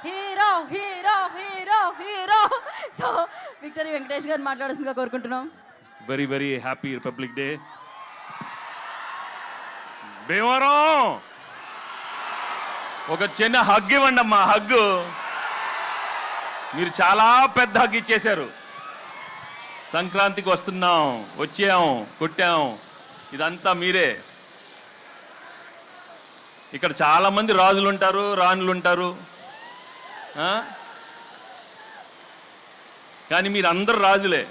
Hero hero hero hero. So victory Venkatesh గారిని మాట్లాడాల్సిందిగా కోరుకుంటున్నాం. Very very happy republic day. Bhimavaram ఒక చిన్న హగ్ ఇవ్వండి అమ్మా, హగ్గు. మీరు చాలా పెద్ద హగ్ ఇచ్చేశారు. సంక్రాంతికి వస్తున్నాం, వచ్చాం, కొట్టాం, ఇదంతా మీరే. ఇక్కడ చాలామంది రాజులు ఉంటారు, రాణులు ఉంటారు, కానీ మీరు అందరు రాజులే.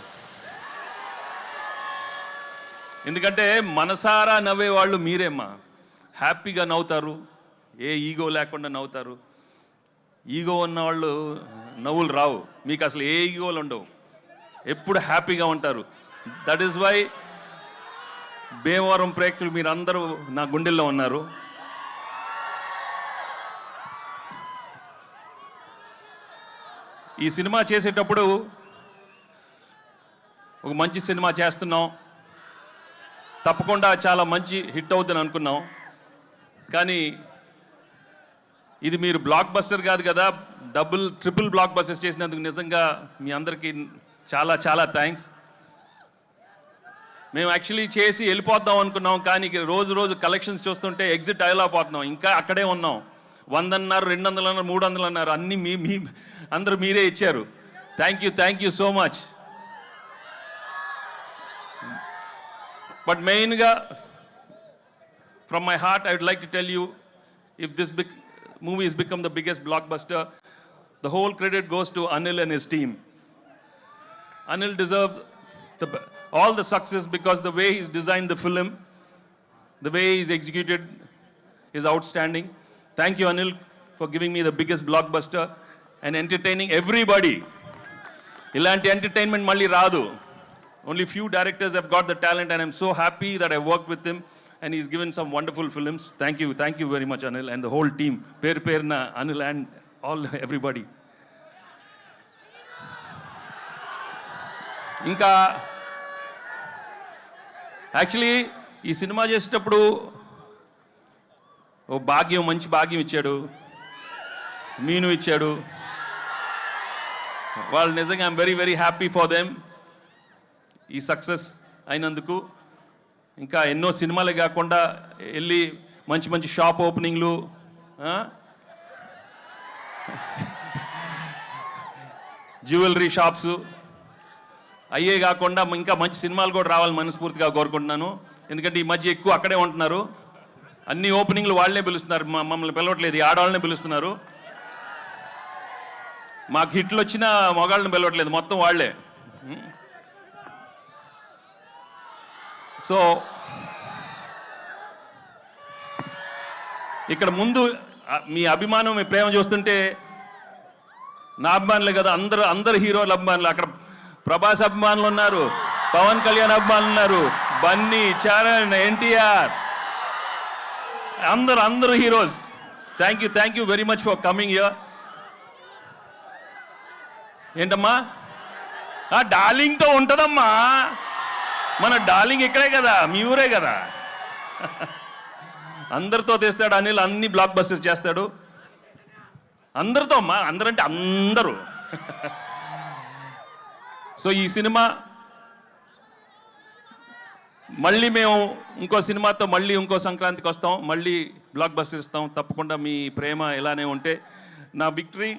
ఎందుకంటే మనసారా నవ్వే వాళ్ళు మీరేమ్మా. హ్యాపీగా నవ్వుతారు, ఏ ఈగో లేకుండా నవ్వుతారు. ఈగో ఉన్న వాళ్ళు నవ్వులు రావు. మీకు అసలు ఏ ఈగోలు ఉండవు, ఎప్పుడు హ్యాపీగా ఉంటారు. దట్ ఈస్ వై భీమవరం ప్రేక్షకులు మీరందరూ నా గుండెల్లో ఉన్నారు. ఈ సినిమా చేసేటప్పుడు ఒక మంచి సినిమా చేస్తున్నాం, తప్పకుండా చాలా మంచి హిట్ అవుతుందని అనుకున్నాం. కానీ ఇది మీరు బ్లాక్ బస్టర్ కాదు కదా, ట్రిపుల్ బ్లాక్ బస్టర్స్ చేసినందుకు నిజంగా మీ అందరికీ చాలా చాలా థ్యాంక్స్. మేము యాక్చువల్లీ చేసి వెళ్ళిపోద్దాం అనుకున్నాం, కానీ రోజు రోజు కలెక్షన్స్ చూస్తుంటే ఎగ్జిట్ అయ్యలేకపోతున్నాం. ఇంకా అక్కడే ఉన్నాం. 100 అన్నారు, 200 అన్నారు, 300 అన్నారు, అన్నీ మీ అందరూ మీరే ఇచ్చారు. Thank you so much. But మెయిన్గా from my heart I would like to tell you, if this movie has become the biggest blockbuster, the whole credit goes to Anil and his team. Anil deserves all the success because the way he's designed the film, the way he's executed is outstanding. Thank you, Anil, for giving me the biggest blockbuster and entertaining everybody. Ilanti entertainment malli raadu. Only few directors have got the talent, and I'm so happy that I worked with him and he's given some wonderful films. Thank you very much, Anil, and the whole team. Perna Anil and all everybody. ఇంకా actually ఈ cinema చేసేటప్పుడు ఓ మంచి భాగ్యం ఇచ్చాడు, మీను ఇచ్చాడు. వాళ్ళు నిజంగా I'm very very happy for them ఈ సక్సెస్ అయినందుకు. ఇంకా ఎన్నో సినిమాలే కాకుండా వెళ్ళి మంచి మంచి షాప్ ఓపెనింగ్లు, జ్యువెలరీ షాప్స్ అయ్యే కాకుండా ఇంకా మంచి సినిమాలు కూడా రావాలని మనస్ఫూర్తిగా కోరుకుంటున్నాను. ఎందుకంటే ఈ మధ్య ఎక్కువ అక్కడే ఉంటున్నారు. అన్ని ఓపెనింగ్లు వాళ్ళనే పిలుస్తున్నారు, మమ్మల్ని పిలవట్లేదు, ఈ ఆడవాళ్ళనే పిలుస్తున్నారు. మాకు హిట్లు వచ్చినా మగాళ్ళని పిలవట్లేదు, మొత్తం వాళ్ళే. సో ఇక్కడ ముందు మీ అభిమానం, మీ ప్రేమ చూస్తుంటే నా అభిమానులే కదా, అందరు హీరోల అభిమానులు. అక్కడ ప్రభాస్ అభిమానులు ఉన్నారు, పవన్ కళ్యాణ్ అభిమానులు ఉన్నారు, బన్నీ, చరణ్, ఎన్టీఆర్, అందరు heroes. Thank you very much for coming here. ఏంటమ్మా డార్లింగ్తో ఉంటుందమ్మా, మన డార్లింగ్ ఇక్కడే కదా, మీ ఊరే కదా. అందరితో తెస్తాడు అనిల్, అన్ని బ్లాక్ బస్టర్స్ చేస్తాడు అందరితో అమ్మా, అందరంటే అందరూ. సో ఈ సినిమా మళ్ళీ మేము ఇంకో సినిమాతో మళ్ళీ ఇంకో సంక్రాంతికి వస్తాం, మళ్ళీ బ్లాక్ బస్టర్ ఇస్తాం. తప్పకుండా మీ ప్రేమ ఇలానే ఉంటే నా విక్టరీ.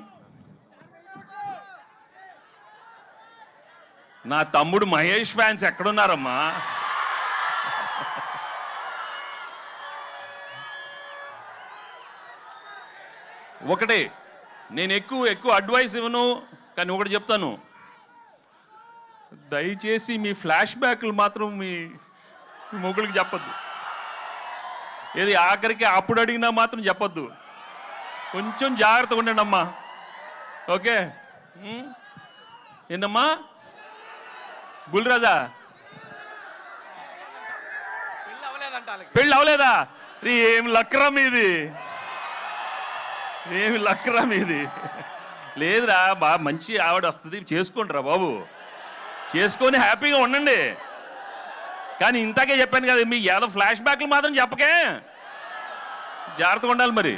నా తమ్ముడు మహేష్ ఫ్యాన్స్ ఎక్కడున్నారమ్మా? ఒకటే, నేను ఎక్కువ అడ్వైస్ ఇవ్వను, కానీ ఒకటి చెప్తాను, దయచేసి మీ ఫ్లాష్ బ్యాక్లు మాత్రం మీ మొగుడికి చెప్పొద్దు. ఏది ఆఖరికి అప్పుడు అడిగినా మాత్రం చెప్పొద్దు. కొంచెం జాగ్రత్తగా ఉండండి అమ్మా, ఓకే? ఏంటమ్మా బుల్రాజా, పెళ్ళి అవలేదా? ఏమి లక్కరా మీది, లేదురా బాగా మంచి ఆవిడ వస్తుంది, చేసుకోండిరా బాబు, చేసుకొని హ్యాపీగా ఉండండి. కానీ ఇంతకే చెప్పాను కదా, మీ ఏదో ఫ్లాష్ బ్యాక్లు మాత్రం చెప్పకే, జాగ్రత్తగా ఉండాలి మరి,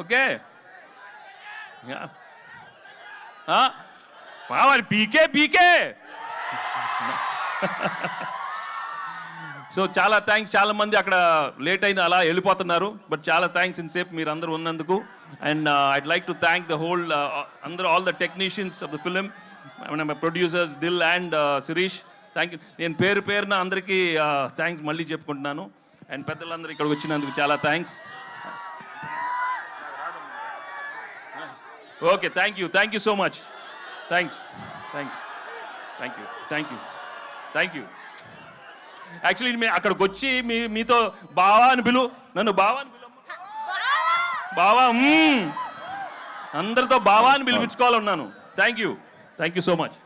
ఓకే? పీకే సో చాలా థ్యాంక్స్. చాలా మంది అక్కడ లేట్ అయిన అలా వెళ్ళిపోతున్నారు, బట్ చాలా థ్యాంక్స్ ఇన్సేపు మీరు అందరూ ఉన్నందుకు. And I'd like to thank the whole అందరూ, all the technicians of the film, my producers Dil and Shirish. Thank you. నేను పేరున అందరికీ థ్యాంక్స్ మళ్ళీ చెప్పుకుంటున్నాను. అండ్ పెద్దలందరూ ఇక్కడికి వచ్చినందుకు చాలా thanks. Okay, thank you so much. Thanks. Actually మేము అక్కడికి వచ్చి మీతో బావా అని నన్ను బావా అని బావా అందరితో బావా అని పిలిపించుకోవాలన్నాను. Thank you so much.